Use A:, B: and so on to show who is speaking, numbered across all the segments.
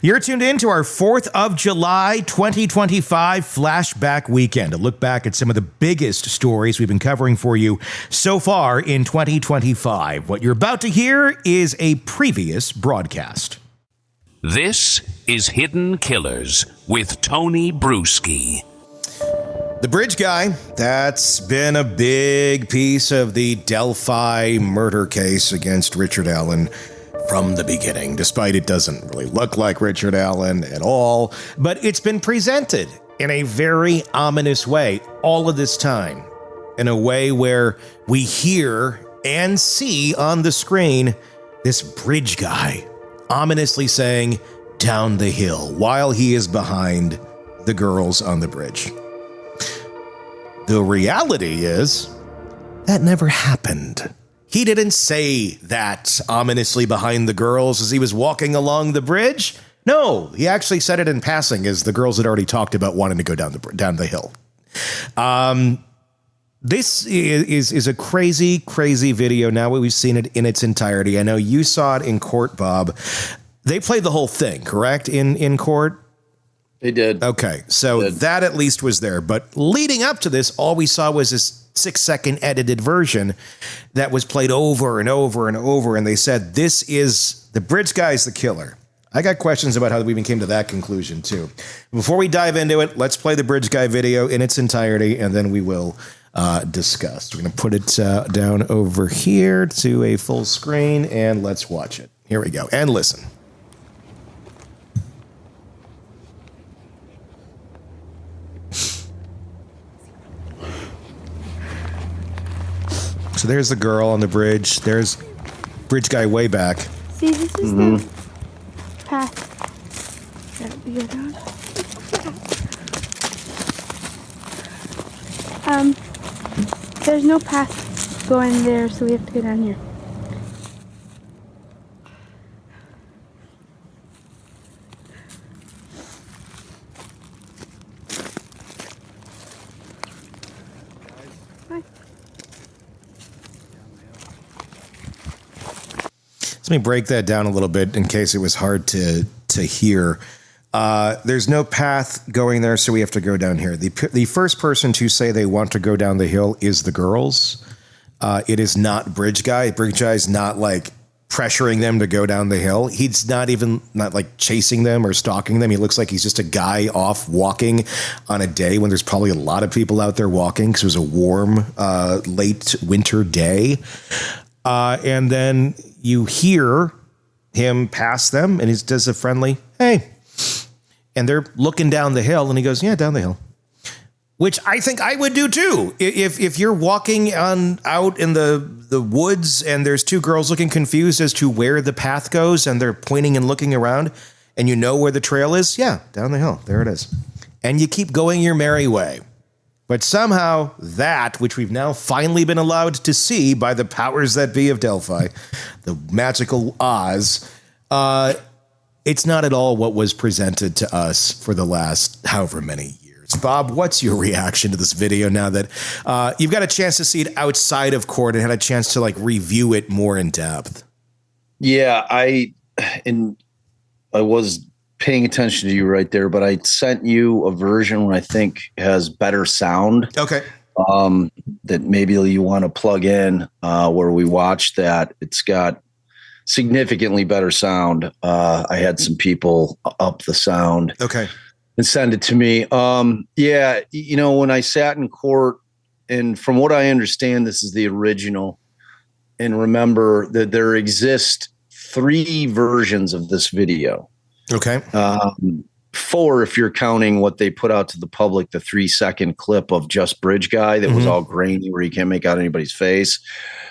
A: You're tuned in to our 4th of July 2025 flashback weekend, a look back at some of the biggest stories we've been covering for you so far in 2025. What you're about to hear is a previous broadcast.
B: This is Hidden Killers with Tony Brueski.
A: The bridge guy, that's been a big piece of the Delphi murder case against Richard Allen from the beginning, despite it doesn't really look like Richard Allen at all. But it's been presented in a very ominous way all of this time, in a way where we hear and see on the screen this bridge guy ominously saying, "Down the hill," while he is behind the girls on the bridge. The reality is that never happened. He didn't say that ominously behind the girls as he was walking along the bridge. No, he actually said it in passing as the girls had already talked about wanting to go down the hill. This is a crazy, crazy video. Now we've seen it in its entirety. I know you saw it in court, Bob. They played the whole thing, correct, in court?
C: They did.
A: Okay, so that at least was there. But leading up to this, all we saw was this 6-second edited version that was played over and over and over. And they said, this is the bridge guy's the killer. I got questions about how we even came to that conclusion, too. Before we dive into it, let's play the bridge guy video in its entirety, and then we will discuss. We're going to put it down over here to a full screen, and let's watch it. Here we go. And listen. So there's the girl on the bridge. There's bridge guy way back.
D: See, this is the path that we go down. There's no path going there, so we have to go down here.
A: Let me break that down a little bit in case it was hard to hear. There's no path going there, so we have to go down here. The first person to say they want to go down the hill is the girls. It is not Bridge Guy. Bridge Guy is not like pressuring them to go down the hill. He's not like chasing them or stalking them. He looks like he's just a guy off walking on a day when there's probably a lot of people out there walking because it was a warm, late winter day. And then you hear him pass them, and he does a friendly, "Hey." And they're looking down the hill, and he goes, "Yeah, down the hill." Which I think I would do too. If you're walking out in the woods and there's two girls looking confused as to where the path goes, and they're pointing and looking around, and you know where the trail is, yeah, down the hill. There it is. And you keep going your merry way. But somehow that, which we've now finally been allowed to see by the powers that be of Delphi, the magical Oz, it's not at all what was presented to us for the last however many years. Bob, what's your reaction to this video now that you've got a chance to see it outside of court and had a chance to like review it more in depth?
C: Yeah, I was paying attention to you right there, but I sent you a version I think has better sound.
A: Okay.
C: That maybe you want to plug in where we watched that. It's got significantly better sound. I had some people up the sound.
A: Okay.
C: And send it to me. Yeah, you know, when I sat in court, and from what I understand, this is the original. And remember that there exist 3 versions of this video.
A: Okay.
C: 4 if you're counting what they put out to the public, the 3-second clip of just Bridge Guy that was all grainy where you can't make out anybody's face.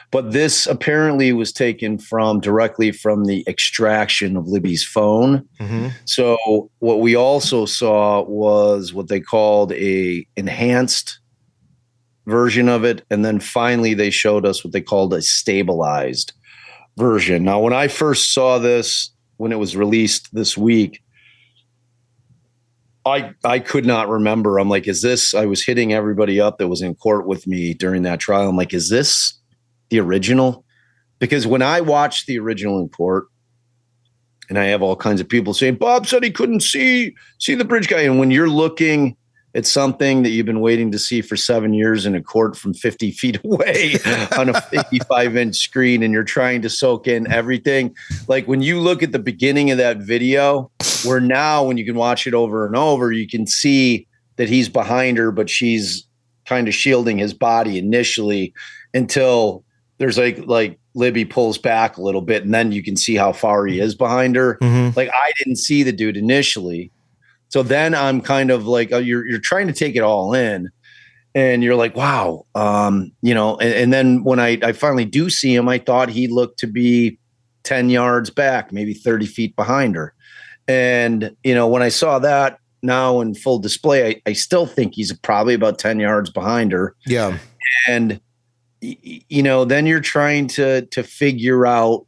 C: But this apparently was taken directly from the extraction of Libby's phone. So what we also saw was what they called a enhanced version of it. And then finally they showed us what they called a stabilized version. Now, when I first saw this, when it was released this week, I could not remember. I'm like, is this, I was hitting everybody up that was in court with me during that trial. I'm like, is this the original? Because when I watched the original in court, And I have all kinds of people saying, Bob said he couldn't see the bridge guy. And when you're looking at something that you've been waiting to see for 7 years in a court from 50 feet away on a 55-inch screen, and you're trying to soak in everything, like when you look at the beginning of that video, where now when you can watch it over and over, you can see that he's behind her, but she's kind of shielding his body initially until there's like Libby pulls back a little bit, and then you can see how far he is behind her.
A: Mm-hmm.
C: Like, I didn't see the dude initially. So then I'm kind of like, you're trying to take it all in, and you're like, wow, and then when I finally do see him, I thought he looked to be 10 yards back, maybe 30 feet behind her. And, when I saw that now in full display, I still think he's probably about 10 yards behind her.
A: Yeah.
C: And, then you're trying to figure out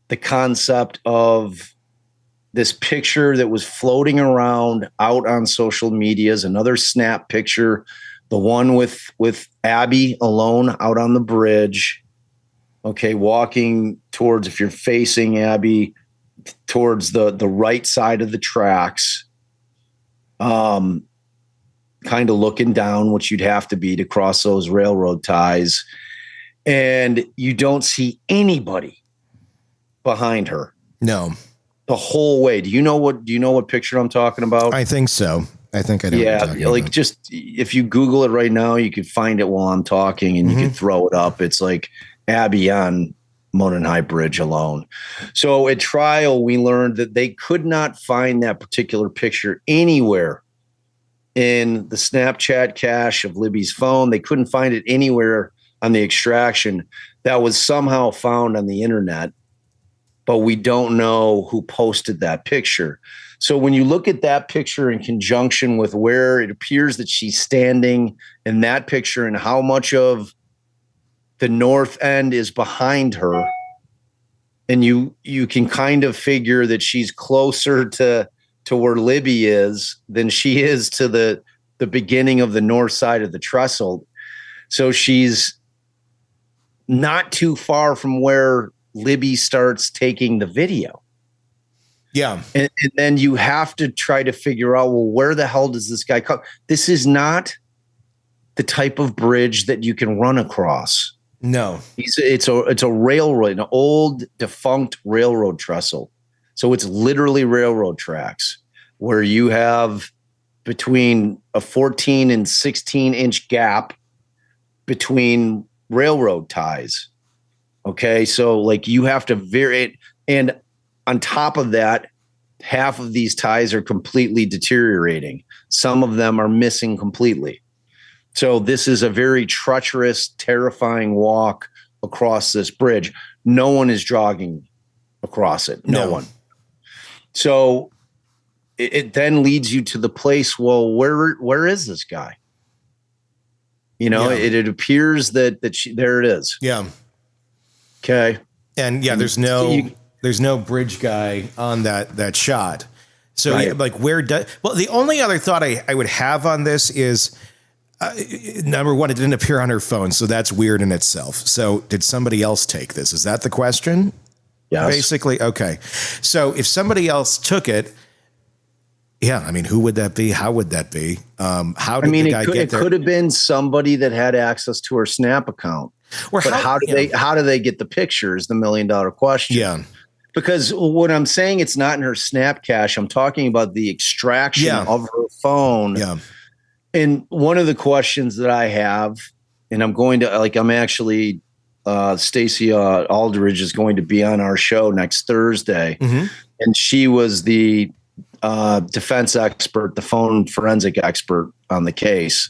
C: the concept of this picture that was floating around out on social media is another snap picture, the one with Abby alone out on the bridge, okay, walking towards, if you're facing Abby, towards the right side of the tracks, kind of looking down, which you'd have to be to cross those railroad ties, and you don't see anybody behind her.
A: No.
C: The whole way. Do you know what picture I'm talking about?
A: I think so. I think I know.
C: Yeah,
A: what you're
C: like
A: about.
C: just if you Google it right now, you can find it while I'm talking, and you can throw it up. It's like Abby on Monon High Bridge alone. So at trial, we learned that they could not find that particular picture anywhere in the Snapchat cache of Libby's phone. They couldn't find it anywhere on the extraction. That was somehow found on the internet, but we don't know who posted that picture. So when you look at that picture in conjunction with where it appears that she's standing in that picture and how much of the north end is behind her, and you can kind of figure that she's closer to where Libby is than she is to the beginning of the north side of the trestle. So she's not too far from where Libby starts taking the video.
A: Yeah.
C: And then you have to try to figure out, well, where the hell does this guy come? This is not the type of bridge that you can run across.
A: No.
C: It's a railroad, an old defunct railroad trestle. So it's literally railroad tracks where you have between a 14 and 16-inch gap between railroad ties. Okay, so like you have to vary it. And on top of that, half of these ties are completely deteriorating. Some of them are missing completely. So this is a very treacherous, terrifying walk across this bridge. No one is jogging across it. No one. So it then leads you to the place, well, where is this guy? It appears that there it is.
A: Yeah.
C: Okay.
A: And yeah, there's no bridge guy on that shot. So
C: right.
A: Yeah, like the only other thought I would have on this is, number one, it didn't appear on her phone. So that's weird in itself. So did somebody else take this? Is that the question?
C: Yes.
A: Basically. Okay. So if somebody else took it, yeah, I mean, who would that be? How would that be? How did the guy get there?
C: It could have been somebody that had access to her Snap account.
A: Or
C: but how do they get the picture is the $1 million question.
A: Yeah.
C: Because when I'm saying it's not in her Snap cache, I'm talking about the extraction of her phone.
A: Yeah.
C: And one of the questions that I have, and I'm actually Stacey Aldridge is going to be on our show next Thursday. Mm-hmm. And she was the defense expert, the phone forensic expert on the case.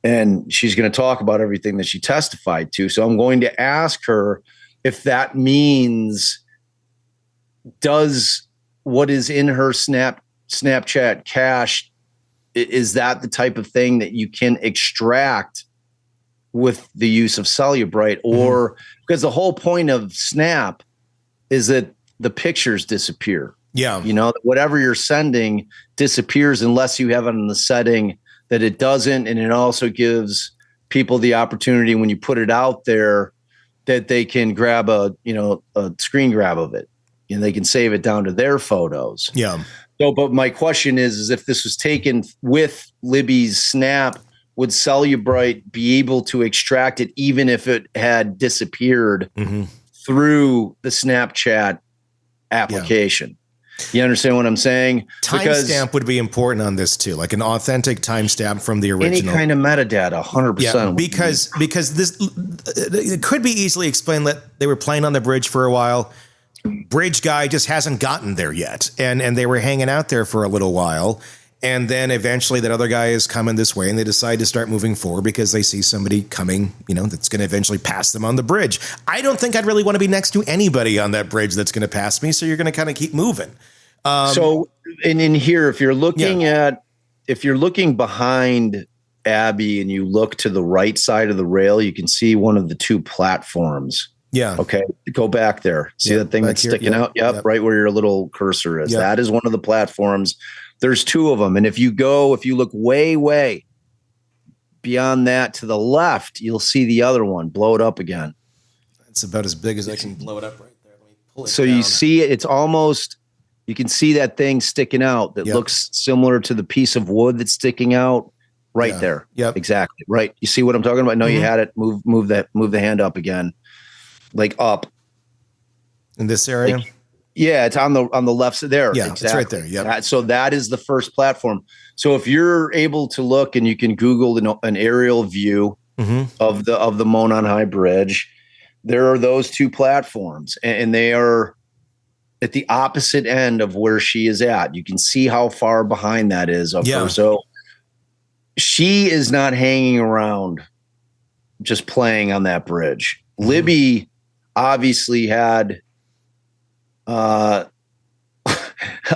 C: And she's going to talk about everything that she testified to. So I'm going to ask her if that means, does what is in her Snapchat cache, is that the type of thing that you can extract with the use of Cellubrite? Or because the whole point of Snap is that the pictures disappear.
A: Yeah.
C: Whatever you're sending disappears unless you have it in the setting that it doesn't. And it also gives people the opportunity when you put it out there that they can grab a screen grab of it, and they can save it down to their photos.
A: Yeah.
C: So, but my question is if this was taken with Libby's snap, would Cellubrite be able to extract it even if it had disappeared through the Snapchat application? You understand what I'm saying?
A: Timestamp would be important on this too, like an authentic timestamp from the original.
C: Any kind of metadata, 100%.
A: Yeah, because this it could be easily explained that they were playing on the bridge for a while. Bridge guy just hasn't gotten there yet, and they were hanging out there for a little while, and then eventually that other guy is coming this way, and they decide to start moving forward because they see somebody coming, that's going to eventually pass them on the bridge. I don't think I'd really want to be next to anybody on that bridge that's going to pass me, so you're going to kind of keep moving.
C: So, and in here, if you're looking behind Abby and you look to the right side of the rail, you can see one of the two platforms.
A: Yeah.
C: Okay. Go back there. See that thing that's sticking out? Yep. Right where your little cursor is. Yep. That is one of the platforms. There's two of them. And if you look way, way beyond that to the left, you'll see the other one. Blow it up again.
A: It's about as big as I can blow it up right there. Let me pull it
C: so
A: down.
C: You see it. It's almost, you can see that thing sticking out that looks similar to the piece of wood that's sticking out right there.
A: Yep.
C: Exactly. Right. You see what I'm talking about? No, you had it. Move the hand up again. Like up
A: in this area.
C: It's on the left side there.
A: Yeah,
C: exactly.
A: It's right there. Yeah.
C: So that is the first platform. So if you're able to look and you can Google an aerial view of the Monon High Bridge, there are those two platforms, and they are at the opposite end of where she is at. You can see how far behind that is of her. So she is not hanging around just playing on that bridge. Libby obviously had a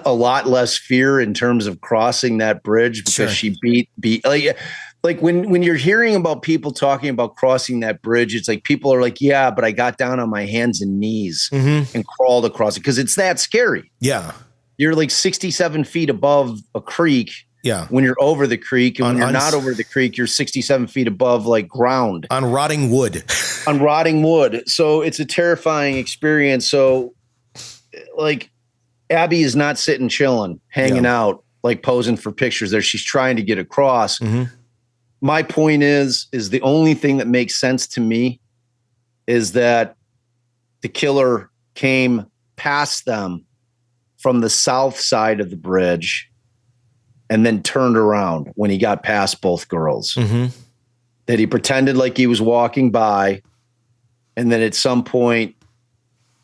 C: lot less fear in terms of crossing that bridge because she beat like when you're hearing about people talking about crossing that bridge, it's like people are like, yeah, but I got down on my hands and knees and crawled across it because it's that scary.
A: Yeah.
C: You're like 67 feet above a creek.
A: Yeah.
C: When you're over the creek, and when you're not over the creek, you're 67 feet above like ground.
A: On rotting wood.
C: On rotting wood. So it's a terrifying experience. So like Abby is not sitting chilling, hanging out, like posing for pictures there. She's trying to get across. My point is the only thing that makes sense to me is that the killer came past them from the south side of the bridge and then turned around when he got past both girls. That he pretended like he was walking by and then at some point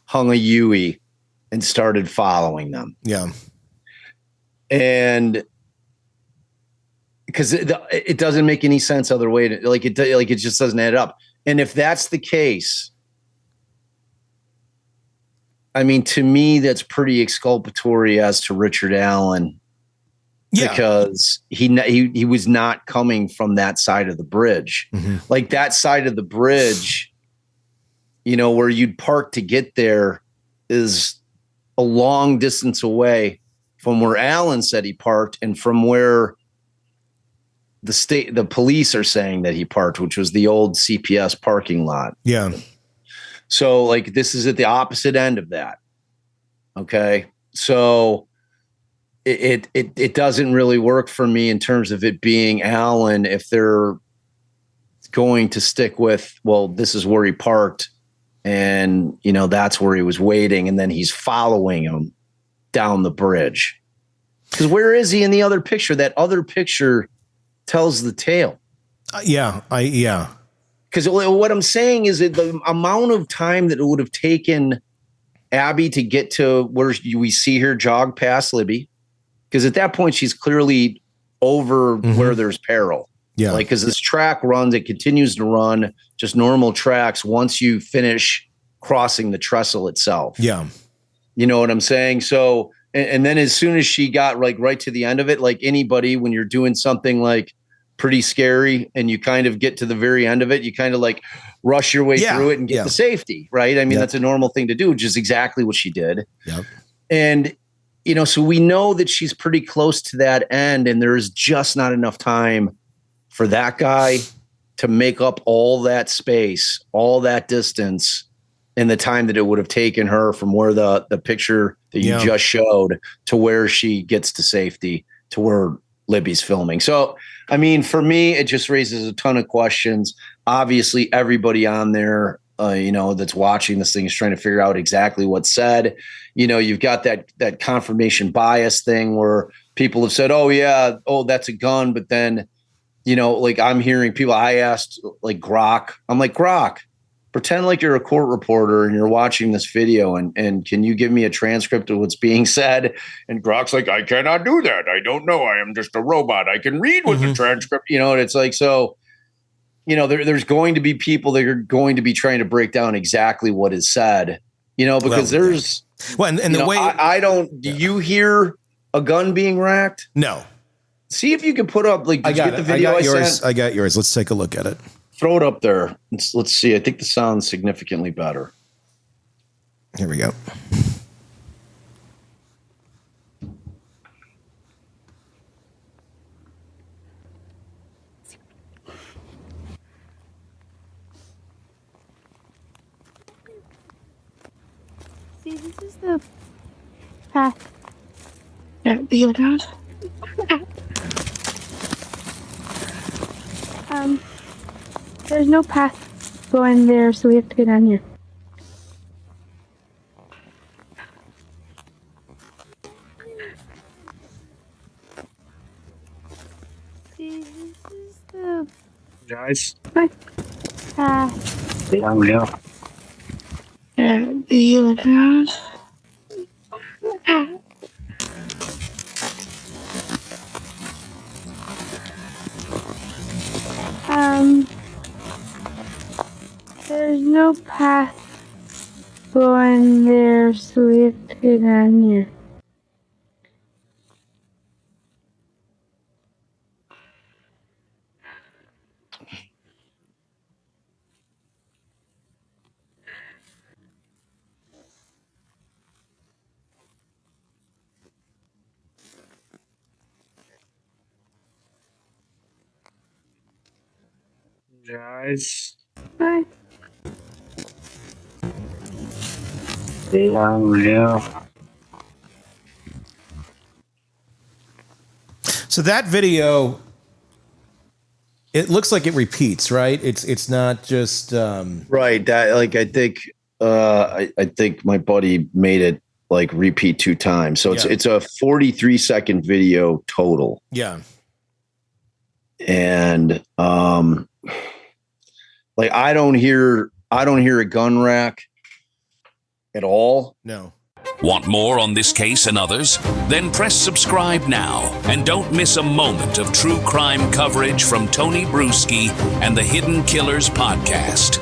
C: hung a Yui and started following them. Yeah. And because it doesn't make any sense other way to, like it just doesn't add up. And if that's the case, I mean, to me, that's pretty exculpatory as to Richard Allen. Because he was not coming from that side of the bridge. Like that side of the bridge, where you'd park to get there is a long distance away from where Allen said he parked and from where the police are saying that he parked, which was the old CPS parking lot. Yeah. So like this is at the opposite end of that. Okay. So it doesn't really work for me in terms of it being Allen if they're going to stick with, well, this is where he parked and, that's where he was waiting. And then he's following him down the bridge. Because where is he in the other picture? That other picture tells the tale. Because what I'm saying is that the amount of time that it would have taken Abby to get to where we see her jog past Libby, because at that point, she's clearly over where there's peril. Yeah. Like, because this track runs, it continues to run just normal tracks once you finish crossing the trestle itself. Yeah. You know what I'm saying? So, and then as soon as she got like right to the end of it, like anybody, when you're doing something like pretty scary and you kind of get to the very end of it, you kind of like rush your way through it and get to safety. Right. I mean, that's a normal thing to do, which is exactly what she did. Yep. And, so we know that she's pretty close to that end and there's just not enough time for that guy to make up all that space, all that distance in the time that it would have taken her from where the picture that you just showed to where she gets to safety, to where Libby's filming. So, I mean, for me, it just raises a ton of questions. Obviously, everybody on there, that's watching this thing is trying to figure out exactly what's said. You've got that confirmation bias thing where people have said, oh, that's a gun. But then, like I'm hearing people, I asked like Grok, I'm like, Grok, pretend like you're a court reporter and you're watching this video and can you give me a transcript of what's being said? And Grok's like, I cannot do that. I don't know. I am just a robot. I can read with the transcript, and it's like, so, there's going to be people that are going to be trying to break down exactly what is said, because there's,
A: and the way
C: I don't, do you hear a gun being racked?
A: No.
C: See if you can put up, like, did you get the video
A: I got yours. Let's take a look at it.
C: Throw it up there. Let's see. I think the sound's significantly better.
A: Here we go.
D: See, this is the path. The other house. There's no path going there, so we have to go down here. See, this is the
E: Guys.
D: path.
E: The unreal.
D: The other house. There's no path going there, so we have to go down here.
E: Guys.
D: Bye.
E: The unreal.
A: So that video, it looks like it repeats, right? It's not just
C: Right. That, like, I think I think my buddy made it like repeat 2 times. So it's a 43-second video total.
A: Yeah.
C: And like I don't hear a gun rack at all.
A: No.
B: Want more on this case and others? Then press subscribe now and don't miss a moment of true crime coverage from Tony Brueski and the Hidden Killers podcast.